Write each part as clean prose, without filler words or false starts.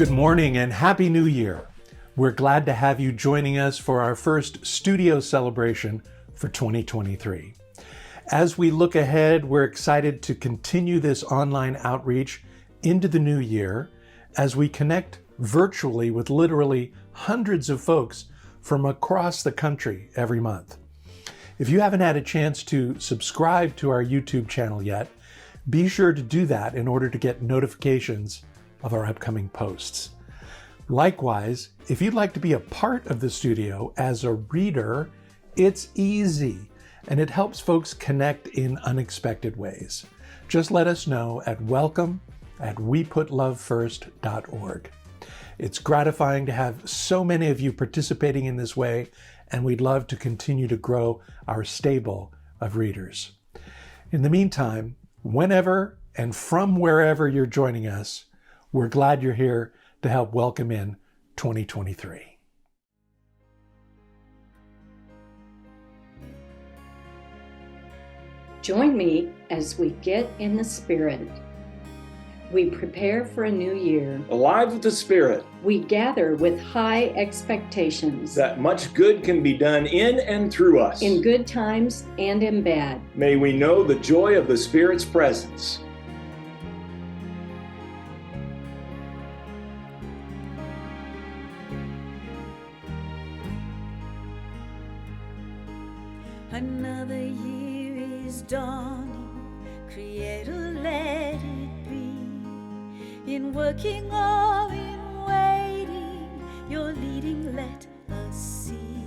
Good morning and Happy New Year. We're glad to have you joining us for our first studio celebration for 2023. As we look ahead, we're excited to continue this online outreach into the new year as we connect virtually with literally hundreds of folks from across the country every month. If you haven't had a chance to subscribe to our YouTube channel yet, be sure to do that in order to get notifications of our upcoming posts. Likewise, if you'd like to be a part of the studio as a reader, it's easy and it helps folks connect in unexpected ways. Just let us know at welcome@weputlovefirst.org. It's gratifying to have so many of you participating in this way, and we'd love to continue to grow our stable of readers. In the meantime, whenever and from wherever you're joining us, we're glad you're here to help welcome in 2023. Join me as we get in the Spirit. We prepare for a new year. Alive with the Spirit. We gather with high expectations. That much good can be done in and through us. In good times and in bad. May we know the joy of the Spirit's presence. Another year is dawning, Creator, let it be. In working or in waiting, your leading let us see.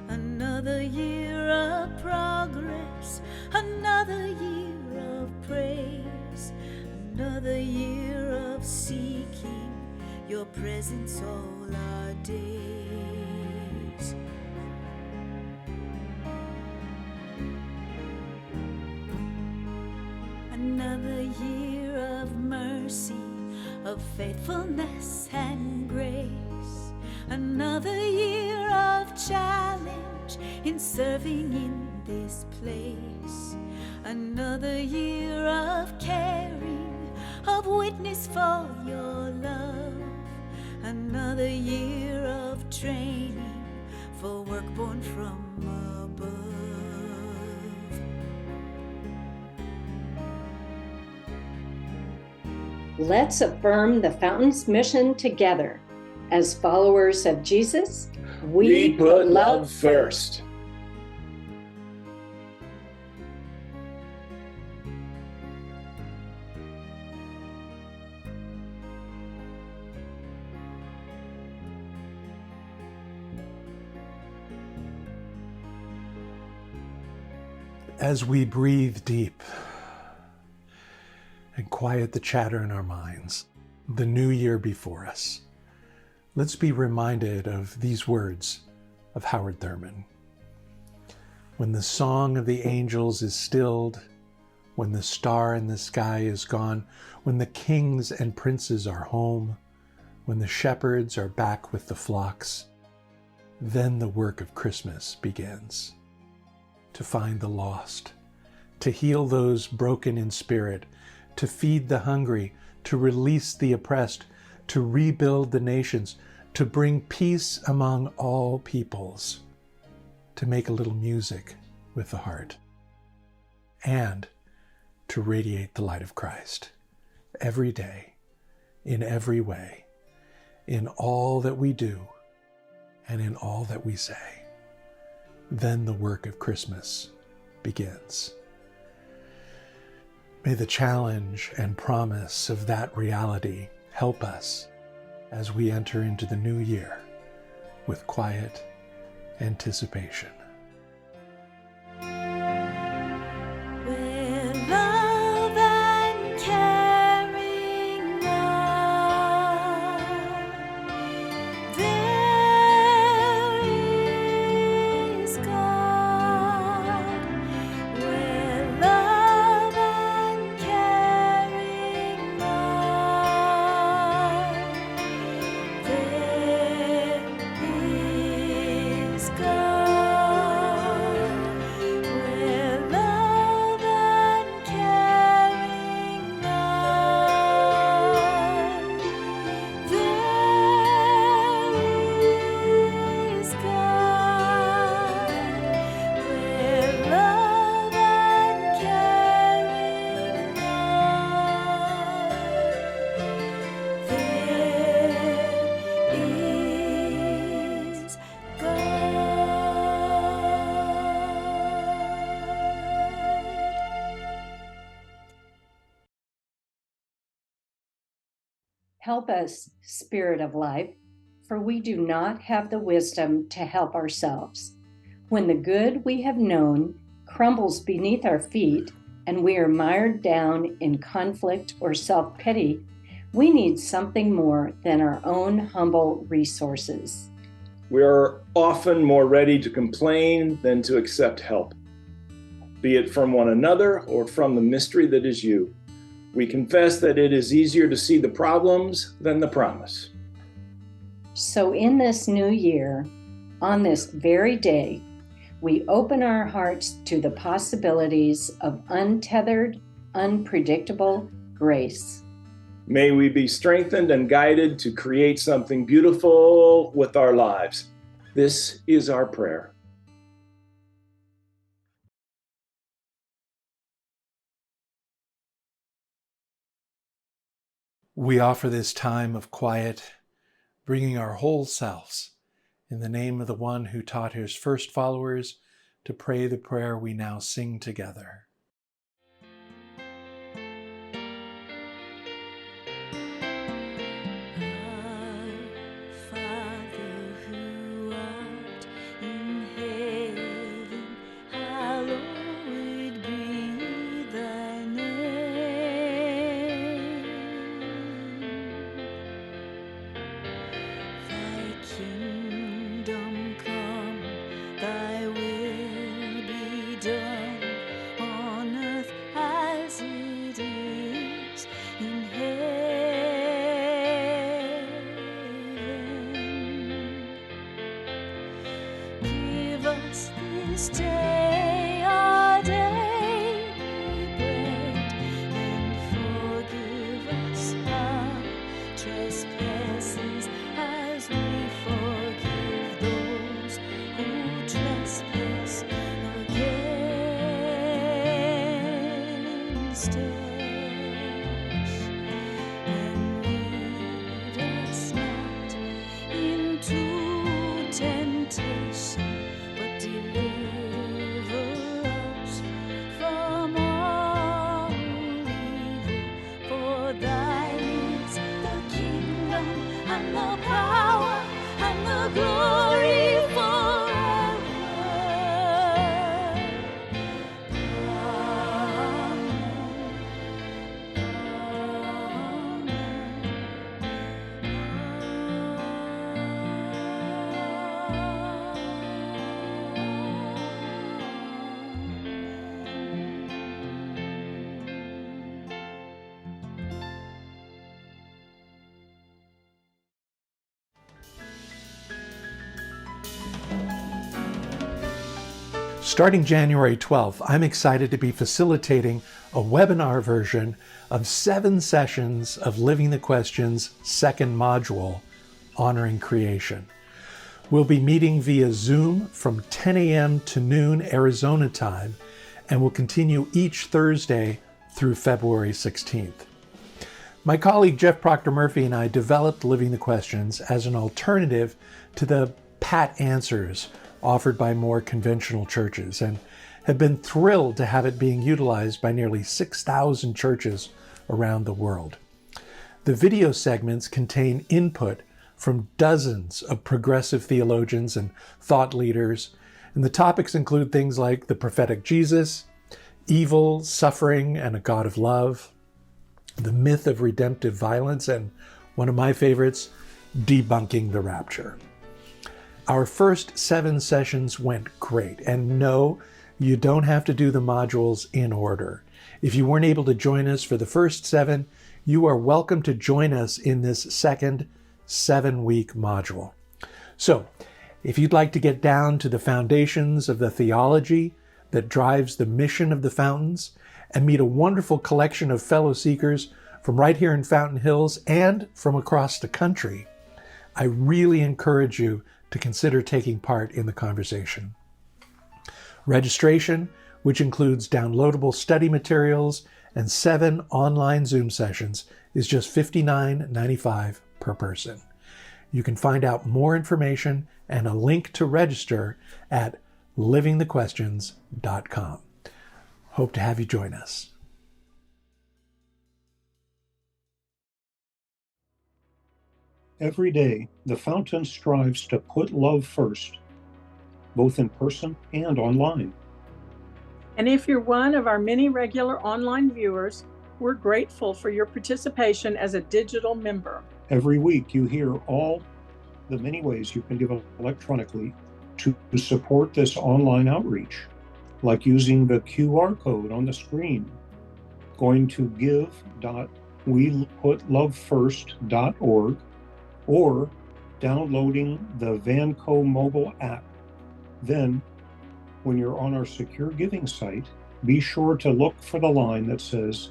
Another year of progress, another year of praise, another year of seeking your presence all our days. Another year of mercy, of faithfulness and grace. Another year of challenge in serving in this place. Another year of caring, of witness for your love. Another year of training for work born from above. Let's affirm the Fountain's mission together. As followers of Jesus, We put love first. As we breathe deep and quiet the chatter in our minds, the new year before us, let's be reminded of these words of Howard Thurman. When the song of the angels is stilled, when the star in the sky is gone, when the kings and princes are home, when the shepherds are back with the flocks, then the work of Christmas begins. To find the lost, to heal those broken in spirit, to feed the hungry, to release the oppressed, to rebuild the nations, to bring peace among all peoples, to make a little music with the heart, and to radiate the light of Christ every day, in every way, in all that we do and in all that we say. Then the work of Christmas begins. May the challenge and promise of that reality help us as we enter into the new year with quiet anticipation. Where love and caring are, there is God. Where love and caring are, there is God. Help us, Spirit of life, for we do not have the wisdom to help ourselves. When the good we have known crumbles beneath our feet and we are mired down in conflict or self-pity, we need something more than our own humble resources. We are often more ready to complain than to accept help, be it from one another or from the mystery that is you. We confess that it is easier to see the problems than the promise. So in this new year, on this very day, we open our hearts to the possibilities of untethered, unpredictable grace. May we be strengthened and guided to create something beautiful with our lives. This is our prayer. We offer this time of quiet, bringing our whole selves in the name of the one who taught his first followers to pray the prayer we now sing together. This day our daily bread, and forgive us our trespasses as we forgive those who trespass against us. And lead us not into temptation, but deliver us from all evil. For thine is the kingdom and the power and the glory forever. Starting January 12th, I'm excited to be facilitating a webinar version of 7 sessions of Living the Questions second module, Honoring Creation. We'll be meeting via Zoom from 10 a.m. to noon Arizona time, and will continue each Thursday through February 16th. My colleague Jeff Proctor Murphy and I developed Living the Questions as an alternative to the pat answers offered by more conventional churches, and have been thrilled to have it being utilized by nearly 6,000 churches around the world. The video segments contain input from dozens of progressive theologians and thought leaders, and the topics include things like the prophetic Jesus, evil, suffering, and a God of love, the myth of redemptive violence, and one of my favorites, debunking the rapture. Our first 7 sessions went great, and no, you don't have to do the modules in order. If you weren't able to join us for the first 7, you are welcome to join us in this second 7-week module. So, if you'd like to get down to the foundations of the theology that drives the mission of the Fountains, and meet a wonderful collection of fellow seekers from right here in Fountain Hills and from across the country, I really encourage you to consider taking part in the conversation. Registration, which includes downloadable study materials and 7 online Zoom sessions, is just $59.95 per person. You can find out more information and a link to register at livingthequestions.com. Hope to have you join us. Every day, the Fountain strives to put love first, both in person and online. And if you're one of our many regular online viewers, we're grateful for your participation as a digital member. Every week, you hear all the many ways you can give electronically to support this online outreach, like using the QR code on the screen, going to give.weputlovefirst.org, or downloading the Vanco mobile app. Then, when you're on our secure giving site, be sure to look for the line that says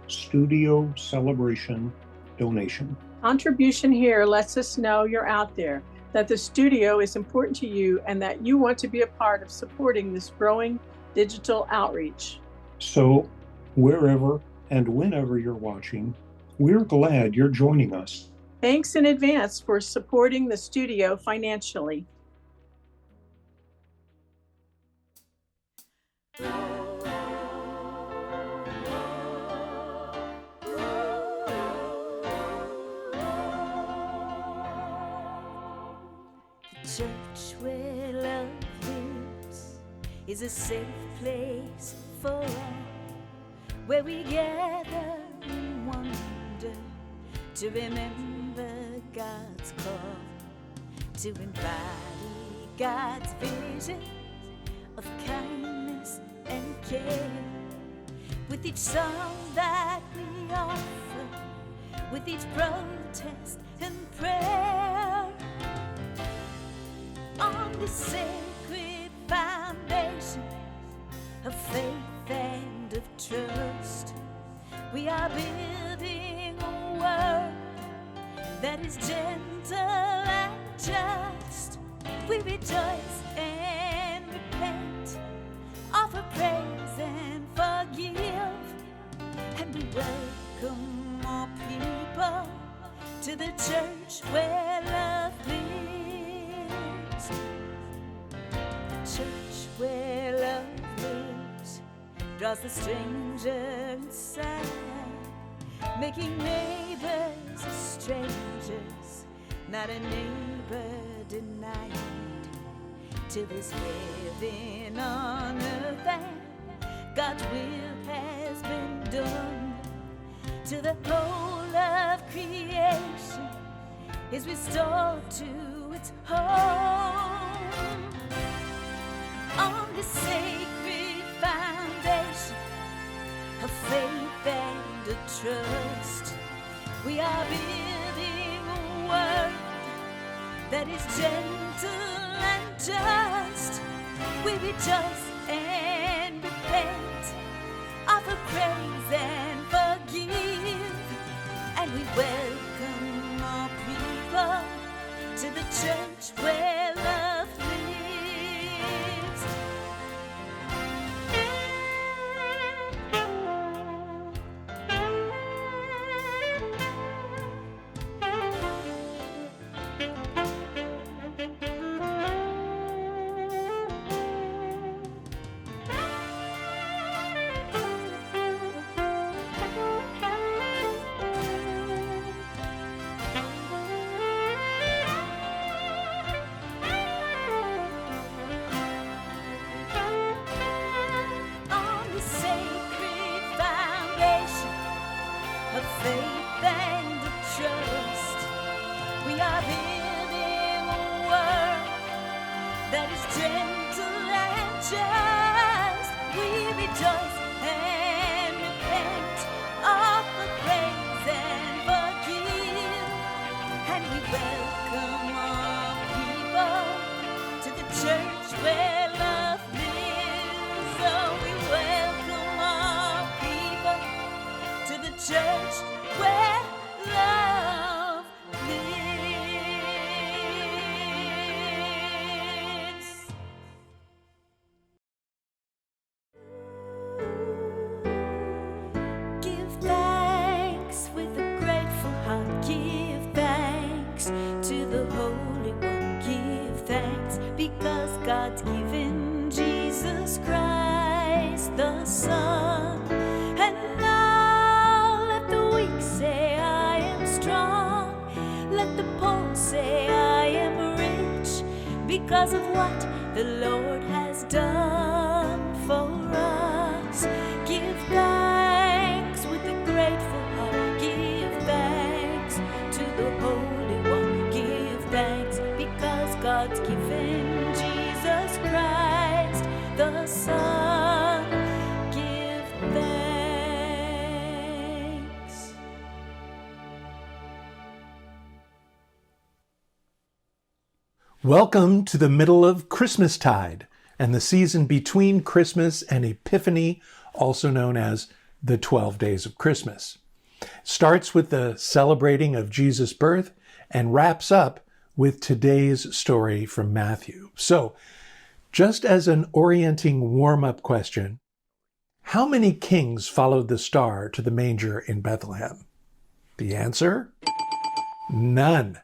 Studio Celebration Donation. Contribution here lets us know you're out there, that the studio is important to you, and that you want to be a part of supporting this growing digital outreach. So, wherever and whenever you're watching, we're glad you're joining us. Thanks in advance for supporting the studio financially. Church where love lives is a safe place for all, where we gather in wonder to remember God's call, to embody God's vision of kindness and care. With each song that we offer, with each protest and prayer, on this sacred foundation of faith and of trust, we are building a world that is gentle and just. We rejoice and repent, offer praise and forgive, and we welcome all people to the church where love lives. The church where love lives draws the stranger inside, making neighbors strangers, not a neighbor denied. To this heaven on earth, and God's will has been done. To the whole of creation is restored to its home. On this sacred foundation of faith and of trust, we are building a world that is gentle and just. We rejoice and repent, offer praise and forgive, and we welcome all people to the church where love lives. Faith and trust, we are building a world that is gentle and just. We rejoice and repent, offer praise and forgive, and we welcome all people to the church where love lives. Oh, we welcome all people to the church where love lives. because of what the Lord has done for us. Give thanks with a grateful heart. Give thanks to the Holy One. Give thanks because God's given Jesus Christ, the Son. Give thanks. Welcome to the middle of Christmastide and the season between Christmas and Epiphany, also known as the 12 Days of Christmas. Starts with the celebrating of Jesus' birth and wraps up with today's story from Matthew. So, just as an orienting warm-up question, how many kings followed the star to the manger in Bethlehem? The answer? None.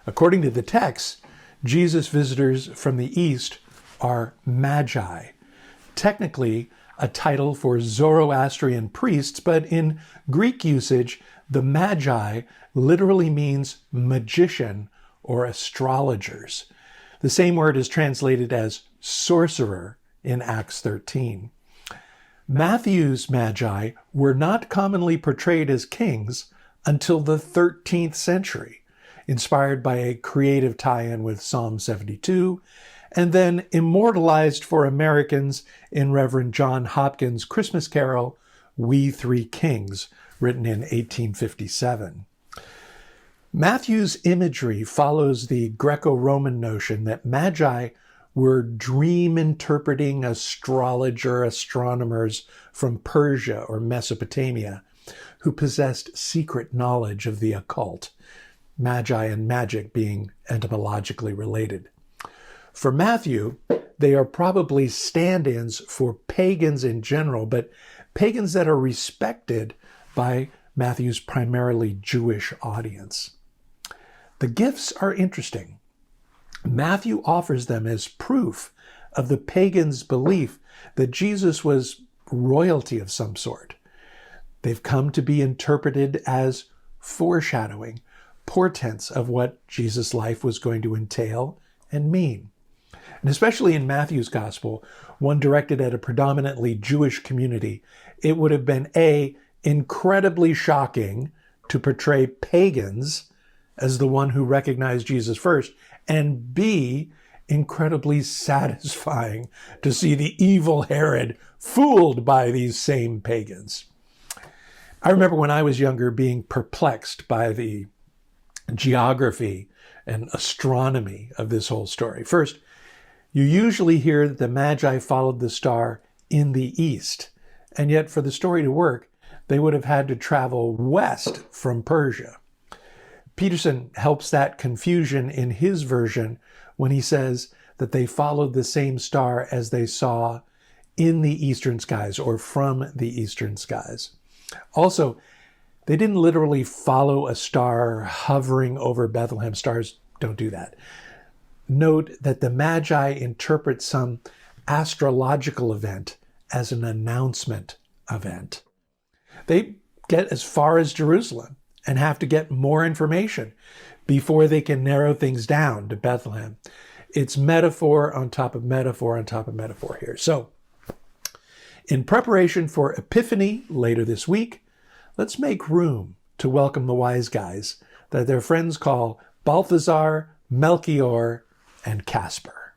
According to the text, Jesus' visitors from the east are magi, technically a title for Zoroastrian priests, but in Greek usage, the magi literally means magician or astrologers. The same word is translated as sorcerer in Acts 13. Matthew's magi were not commonly portrayed as kings until the 13th century, inspired by a creative tie-in with Psalm 72, and then immortalized for Americans in Reverend John Hopkins' Christmas carol, We Three Kings, written in 1857. Matthew's imagery follows the Greco-Roman notion that magi were dream-interpreting astronomers from Persia or Mesopotamia who possessed secret knowledge of the occult, magi and magic being etymologically related. For Matthew, they are probably stand-ins for pagans in general, but pagans that are respected by Matthew's primarily Jewish audience. The gifts are interesting. Matthew offers them as proof of the pagans' belief that Jesus was royalty of some sort. They've come to be interpreted as foreshadowing, portents of what Jesus' life was going to entail and mean. And especially in Matthew's gospel, one directed at a predominantly Jewish community, it would have been A, incredibly shocking to portray pagans as the one who recognized Jesus first, and B, incredibly satisfying to see the evil Herod fooled by these same pagans. I remember when I was younger being perplexed by the geography and astronomy of this whole story. First, you usually hear that the Magi followed the star in the east, and yet for the story to work, they would have had to travel west from Persia. Peterson helps that confusion in his version when he says that they followed the same star as they saw in the eastern skies or from the eastern skies. Also, they didn't literally follow a star hovering over Bethlehem. Stars don't do that. Note that the Magi interpret some astrological event as an announcement event. They get as far as Jerusalem and have to get more information before they can narrow things down to Bethlehem. It's metaphor on top of metaphor on top of metaphor here. So, in preparation for Epiphany later this week, let's make room to welcome the wise guys that their friends call Balthazar, Melchior, and Casper.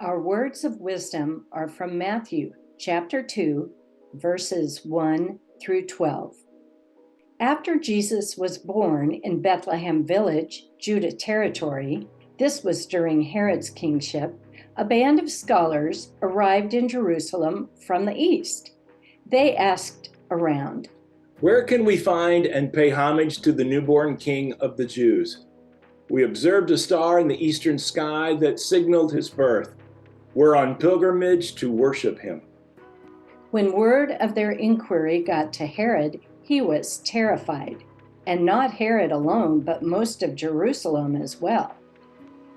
Our words of wisdom are from Matthew chapter 2, verses 1 through 12. After Jesus was born in Bethlehem Village, Judah Territory, this was during Herod's kingship, a band of scholars arrived in Jerusalem from the east. They asked around, "Where can we find and pay homage to the newborn King of the Jews? We observed a star in the eastern sky that signaled his birth. We're on pilgrimage to worship him." When word of their inquiry got to Herod, he was terrified, and not Herod alone, but most of Jerusalem as well.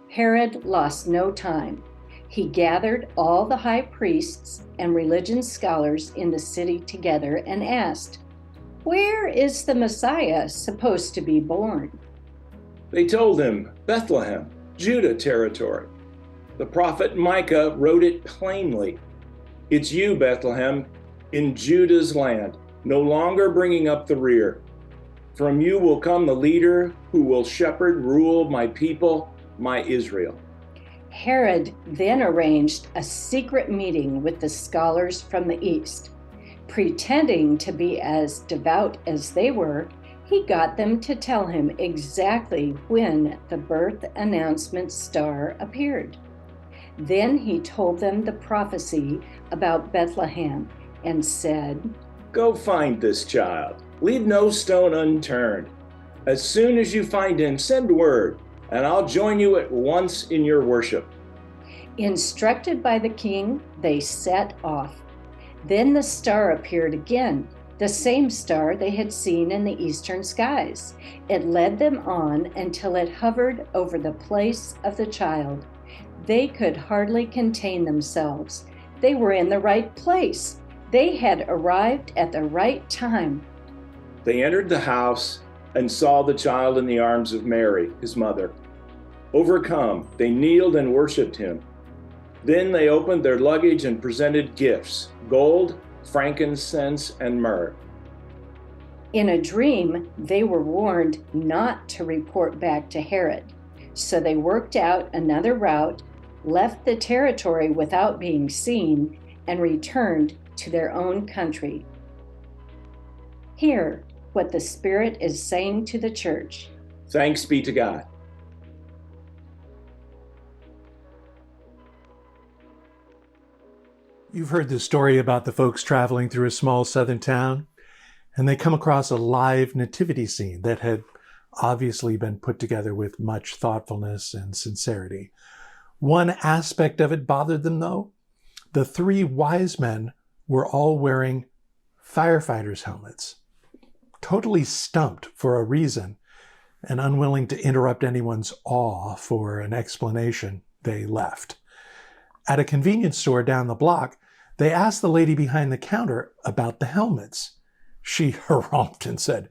Herod lost no time. He gathered all the high priests and religion scholars in the city together and asked, "Where is the Messiah supposed to be born?" They told him, Bethlehem, Judah territory. The prophet Micah wrote it plainly. It's you, Bethlehem, in Judah's land, no longer bringing up the rear. From you will come the leader who will shepherd, rule my people, my Israel. Herod then arranged a secret meeting with the scholars from the east. Pretending to be as devout as they were, he got them to tell him exactly when the birth announcement star appeared. Then he told them the prophecy about Bethlehem and said, Go find this child. Leave no stone unturned. As soon as you find him, send word, and I'll join you at once in your worship. Instructed by the king, they set off. Then the star appeared again, the same star they had seen in the eastern skies. It led them on until it hovered over the place of the child. They could hardly contain themselves. They were in the right place. They had arrived at the right time. They entered the house and saw the child in the arms of Mary, his mother. Overcome, they kneeled and worshiped him. Then they opened their luggage and presented gifts, gold, frankincense, and myrrh. In a dream, they were warned not to report back to Herod. So they worked out another route, left the territory without being seen, and returned to their own country. Hear what the Spirit is saying to the church. Thanks be to God. You've heard the story about the folks traveling through a small southern town, and they come across a live nativity scene that had obviously been put together with much thoughtfulness and sincerity. One aspect of it bothered them, though. The three wise men were all wearing firefighters' helmets, totally stumped for a reason, and unwilling to interrupt anyone's awe for an explanation, they left. At a convenience store down the block, they asked the lady behind the counter about the helmets. She harumphed and said,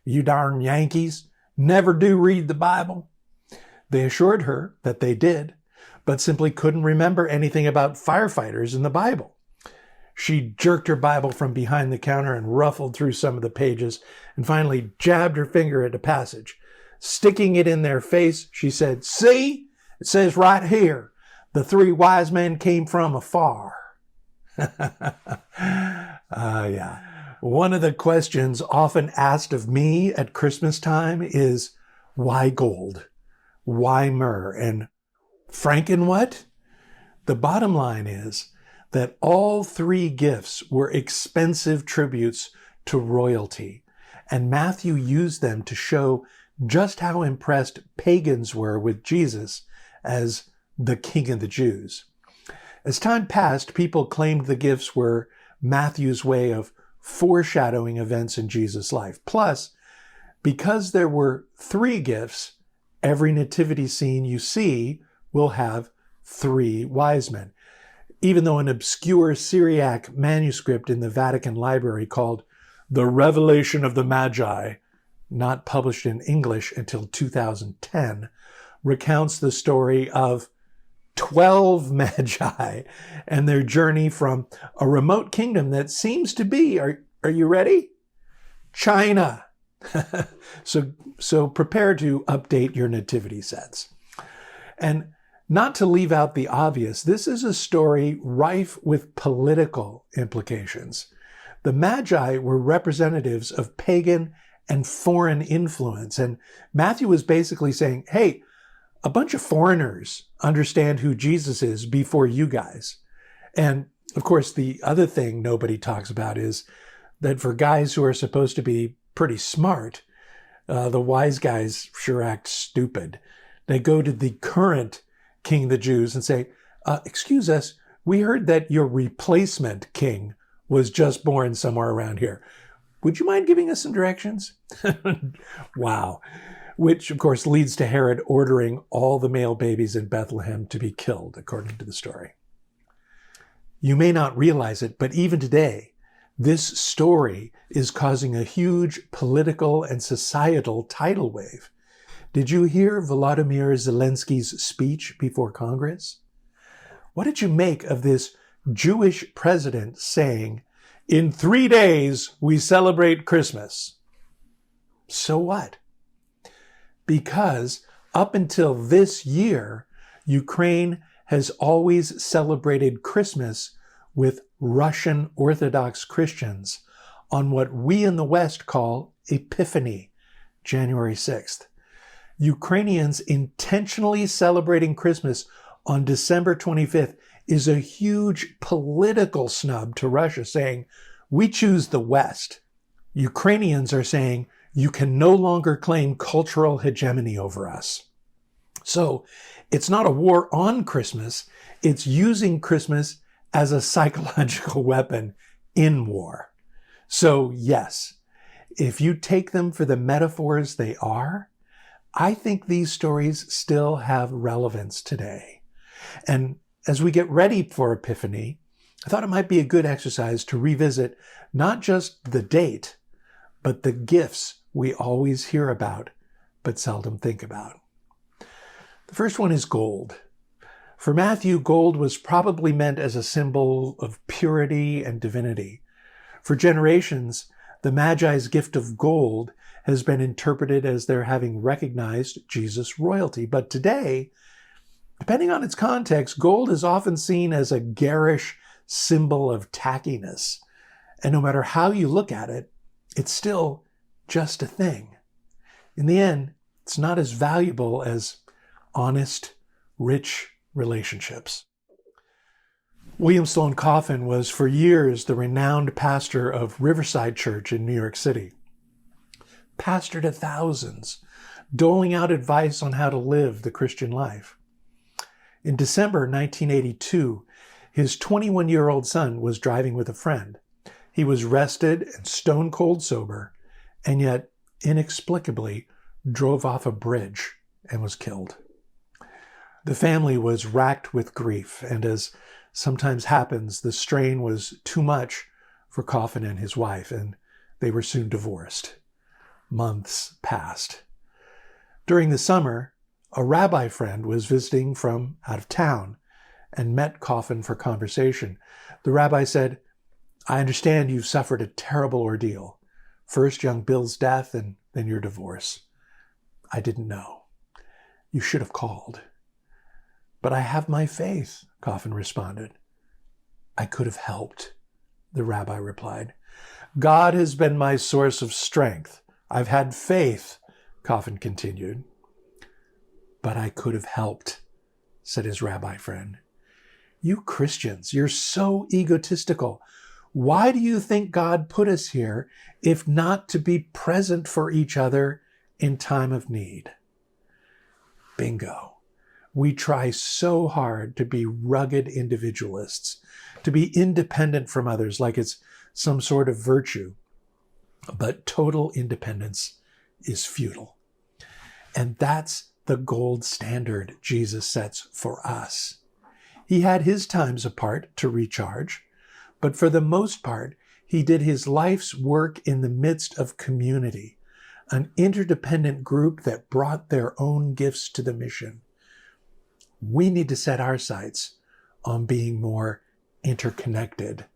"You darn Yankees, never do read the Bible." They assured her that they did, but simply couldn't remember anything about firefighters in the Bible. She jerked her Bible from behind the counter and ruffled through some of the pages and finally jabbed her finger at a passage. Sticking it in their face, she said, "See, it says right here, the three wise men came from afar." Yeah. One of the questions often asked of me at Christmas time is, why gold? Why myrrh? And franken what? The bottom line is that all three gifts were expensive tributes to royalty, and Matthew used them to show just how impressed pagans were with Jesus as the King of the Jews. As time passed, people claimed the gifts were Matthew's way of foreshadowing events in Jesus' life. Plus, because there were three gifts, every nativity scene you see will have three wise men. Even though an obscure Syriac manuscript in the Vatican Library called The Revelation of the Magi, not published in English until 2010, recounts the story of 12 magi and their journey from a remote kingdom that seems to be, are you ready? China. So prepare to update your nativity sets. And not to leave out the obvious, this is a story rife with political implications. The Magi were representatives of pagan and foreign influence, and Matthew was basically saying, hey, a bunch of foreigners understand who Jesus is before you guys. And of course, the other thing nobody talks about is that for guys who are supposed to be pretty smart, the wise guys sure act stupid. They go to the current King of the Jews and say, excuse us, we heard that your replacement king was just born somewhere around here. Would you mind giving us some directions? Wow. Which, of course, leads to Herod ordering all the male babies in Bethlehem to be killed, according to the story. You may not realize it, but even today, this story is causing a huge political and societal tidal wave. Did you hear Volodymyr Zelensky's speech before Congress? What did you make of this Jewish president saying, "In 3 days, we celebrate Christmas"? So what? Because up until this year, Ukraine has always celebrated Christmas with Russian Orthodox Christians on what we in the West call Epiphany, January 6th. Ukrainians intentionally celebrating Christmas on December 25th is a huge political snub to Russia, saying, "We choose the West." Ukrainians are saying, "You can no longer claim cultural hegemony over us." So it's not a war on Christmas, it's using Christmas as a psychological weapon in war. So yes, if you take them for the metaphors they are, I think these stories still have relevance today. And as we get ready for Epiphany, I thought it might be a good exercise to revisit not just the date, but the gifts we always hear about, but seldom think about. The first one is gold. For Matthew, gold was probably meant as a symbol of purity and divinity. For generations, the Magi's gift of gold has been interpreted as their having recognized Jesus' royalty. But today, depending on its context, gold is often seen as a garish symbol of tackiness. And no matter how you look at it, it's still just a thing. In the end, it's not as valuable as honest, rich relationships. William Sloane Coffin was for years the renowned pastor of Riverside Church in New York City. Pastored to thousands, doling out advice on how to live the Christian life. In December 1982, his 21-year-old son was driving with a friend. He was rested and stone cold sober, and yet inexplicably drove off a bridge and was killed. The family was racked with grief, and as sometimes happens, the strain was too much for Coffin and his wife, and they were soon divorced. Months passed. During the summer, a rabbi friend was visiting from out of town and met Coffin for conversation. The rabbi said, "I understand you've suffered a terrible ordeal. First young Bill's death and then your divorce. I didn't know. You should have called." "But I have my faith," Coffin responded. "I could have helped," the rabbi replied. "God has been my source of strength. I've had faith," Coffin continued. "But I could have helped," said his rabbi friend. "You Christians, you're so egotistical. Why do you think God put us here if not to be present for each other in time of need?" Bingo. We try so hard to be rugged individualists, to be independent from others like it's some sort of virtue. But total independence is futile. And that's the gold standard Jesus sets for us. He had his times apart to recharge, but for the most part, he did his life's work in the midst of community, an interdependent group that brought their own gifts to the mission. We need to set our sights on being more interconnected,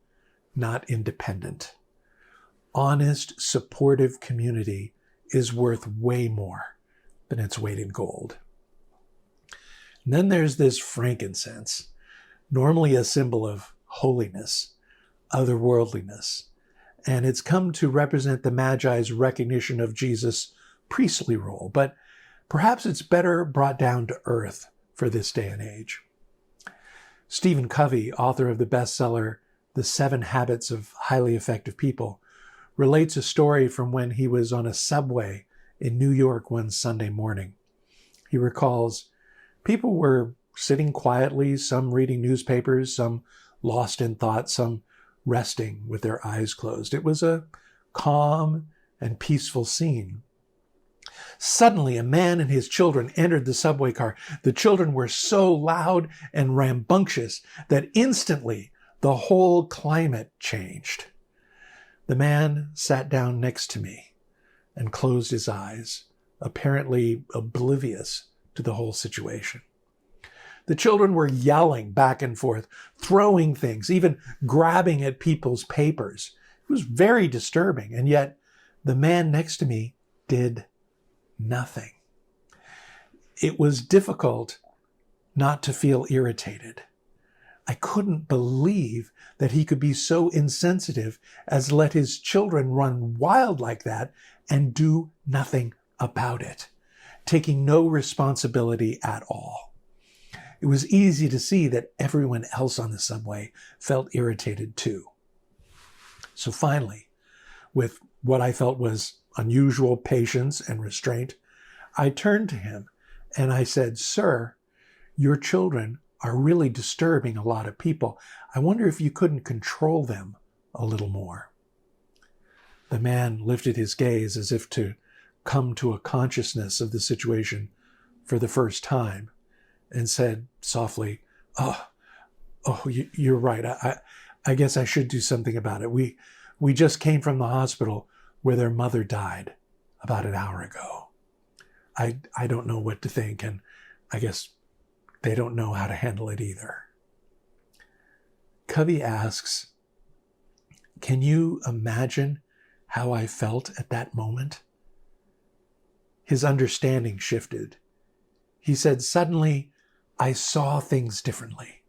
not independent. Honest, supportive community is worth way more than its weight in gold. And then there's this frankincense, normally a symbol of holiness, otherworldliness, and it's come to represent the Magi's recognition of Jesus' priestly role, but perhaps it's better brought down to earth for this day and age. Stephen Covey, author of the bestseller The 7 Habits of Highly Effective People, relates a story from when he was on a subway in New York one Sunday morning. He recalls, people were sitting quietly, some reading newspapers, some lost in thought, some resting with their eyes closed. It was a calm and peaceful scene. Suddenly, a man and his children entered the subway car. The children were so loud and rambunctious that instantly the whole climate changed. The man sat down next to me and closed his eyes apparently oblivious to the whole situation. The children were yelling back and forth, throwing things, even grabbing at people's papers. It was very disturbing, and yet the man next to me did nothing. It was difficult not to feel irritated. I couldn't believe that he could be so insensitive as let his children run wild like that and do nothing about it, taking no responsibility at all. It was easy to see that everyone else on the subway felt irritated too. So finally, with what I felt was unusual patience and restraint, I turned to him and I said, "Sir, your children are really disturbing a lot of people. I wonder if you couldn't control them a little more." The man lifted his gaze as if to come to a consciousness of the situation for the first time and said softly, Oh, you're right. I guess I should do something about it. We just came from the hospital where their mother died about an hour ago. I don't know what to think, and I guess they don't know how to handle it either." Covey asks, "Can you imagine how I felt at that moment?" His understanding shifted. He said, "Suddenly, I saw things differently.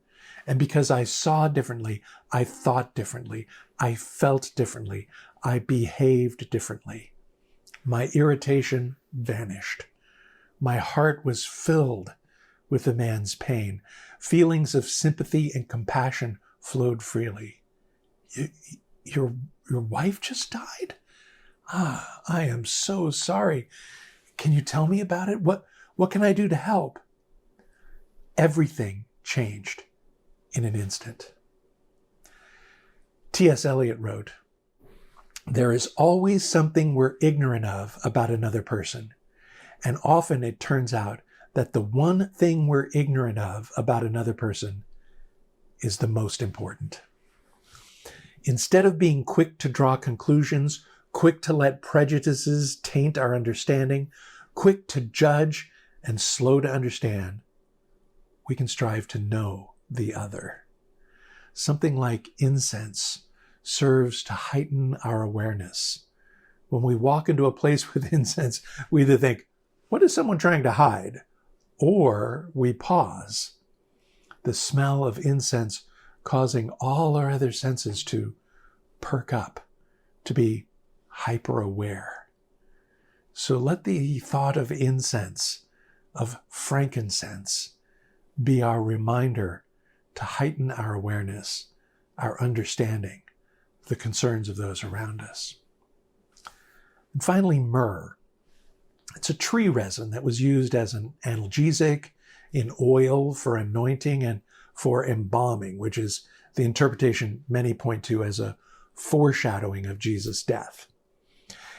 And because I saw differently, I thought differently. I felt differently. I behaved differently. My irritation vanished. My heart was filled with the man's pain. Feelings of sympathy and compassion flowed freely." Your wife just died? I am so sorry. Can you tell me about it? What can I do to help?" Everything changed in an instant. T.S. Eliot wrote, "There is always something we're ignorant of about another person, and often it turns out that the one thing we're ignorant of about another person is the most important." Instead of being quick to draw conclusions, quick to let prejudices taint our understanding, quick to judge and slow to understand, we can strive to know the other. Something like incense serves to heighten our awareness. When we walk into a place with incense, we either think, "What is someone trying to hide?" Or we pause. The smell of incense causing all our other senses to perk up, to be hyper-aware. So let the thought of incense, of frankincense, be our reminder to heighten our awareness, our understanding, the concerns of those around us. And finally, myrrh. It's a tree resin that was used as an analgesic, in oil for anointing, and for embalming, which is the interpretation many point to as a foreshadowing of Jesus' death.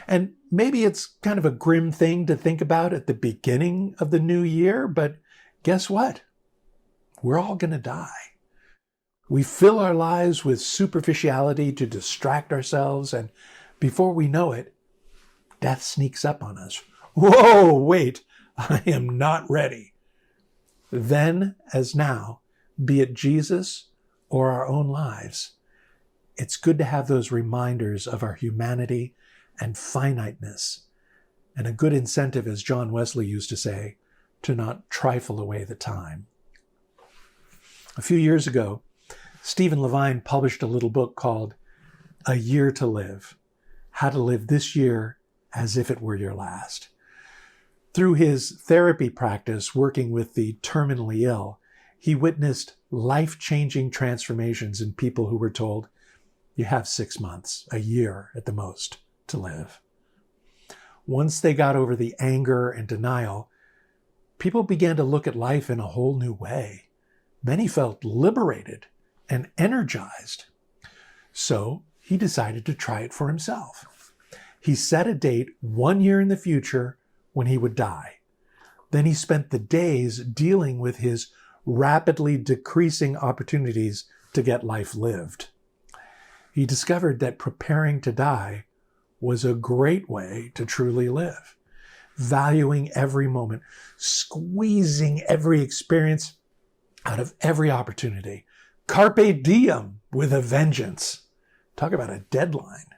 And maybe it's kind of a grim thing to think about at the beginning of the new year, but guess what? We're all going to die. We fill our lives with superficiality to distract ourselves, and before we know it, death sneaks up on us. Whoa, wait, I am not ready. Then, as now, be it Jesus or our own lives, it's good to have those reminders of our humanity and finiteness, and a good incentive, as John Wesley used to say, to not trifle away the time. A few years ago, Stephen Levine published a little book called A Year to Live, How to Live This Year as If It Were Your Last. Through his therapy practice working with the terminally ill, he witnessed life-changing transformations in people who were told, "You have 6 months, a year at the most, to live." Once they got over the anger and denial, people began to look at life in a whole new way. Many felt liberated and energized. So he decided to try it for himself. He set a date 1 year in the future when he would die. Then he spent the days dealing with his rapidly decreasing opportunities to get life lived. He discovered that preparing to die was a great way to truly live. valuing every moment, squeezing every experience out of every opportunity. Carpe diem with a vengeance. Talk about a deadline.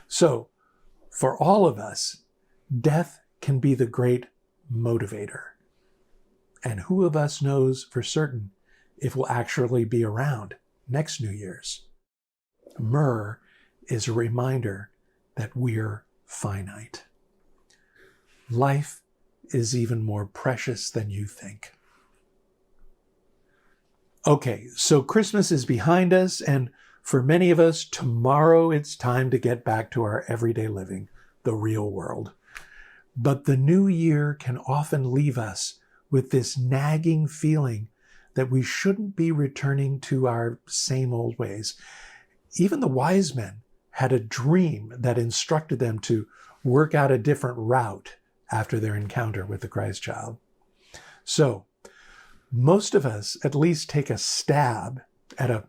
So, for all of us, death can be the great motivator. And who of us knows for certain if we'll actually be around next New Year's? Myrrh is a reminder that we're finite. Life is even more precious than you think. Okay, so Christmas is behind us, and for many of us, tomorrow it's time to get back to our everyday living, the real world. But the new year can often leave us with this nagging feeling that we shouldn't be returning to our same old ways. Even the wise men had a dream that instructed them to work out a different route after their encounter with the Christ child. So, most of us at least take a stab at a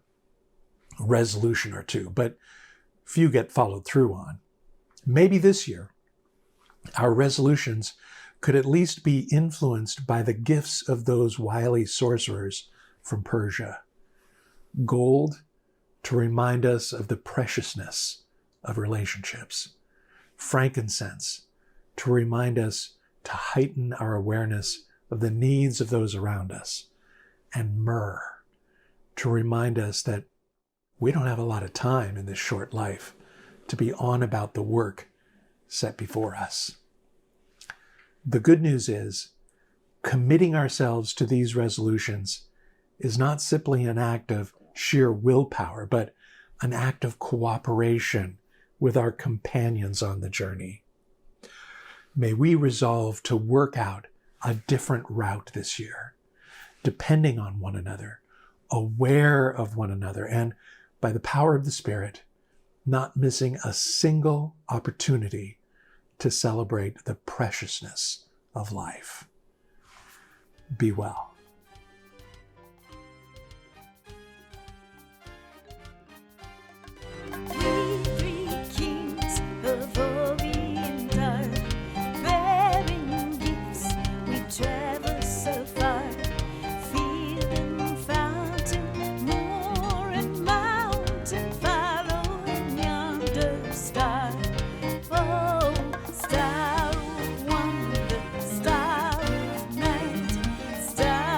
resolution or two, but few get followed through on. Maybe this year, our resolutions could at least be influenced by the gifts of those wily sorcerers from Persia. Gold to remind us of the preciousness of relationships. Frankincense to remind us to heighten our awareness of the needs of those around us. And myrrh to remind us that we don't have a lot of time in this short life to be on about the work set before us. The good news is, committing ourselves to these resolutions is not simply an act of sheer willpower, but an act of cooperation with our companions on the journey. May we resolve to work out a different route this year, depending on one another, aware of one another, and by the power of the Spirit, not missing a single opportunity to celebrate the preciousness of life. Be well. We three kings of Orient are bearing gifts. We traverse so far, feeling fountain, moor and mountain, following yonder star. Oh, star of wonder, star of night, star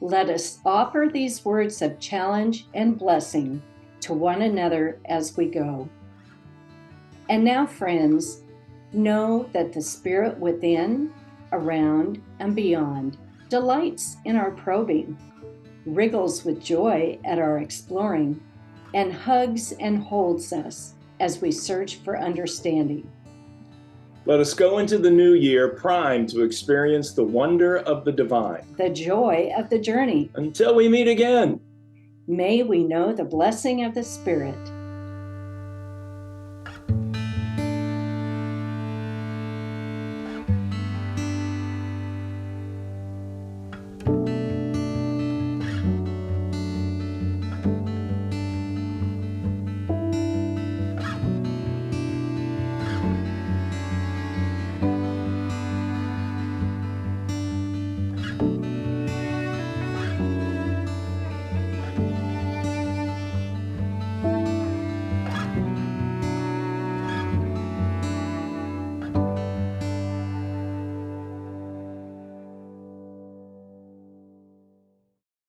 Let us offer these words of challenge and blessing to one another as we go. And now, friends, know that the Spirit within, around, and beyond delights in our probing, wriggles with joy at our exploring, and hugs and holds us as we search for understanding. Let us go into the new year primed to experience the wonder of the divine. The joy of the journey. Until we meet again. May we know the blessing of the Spirit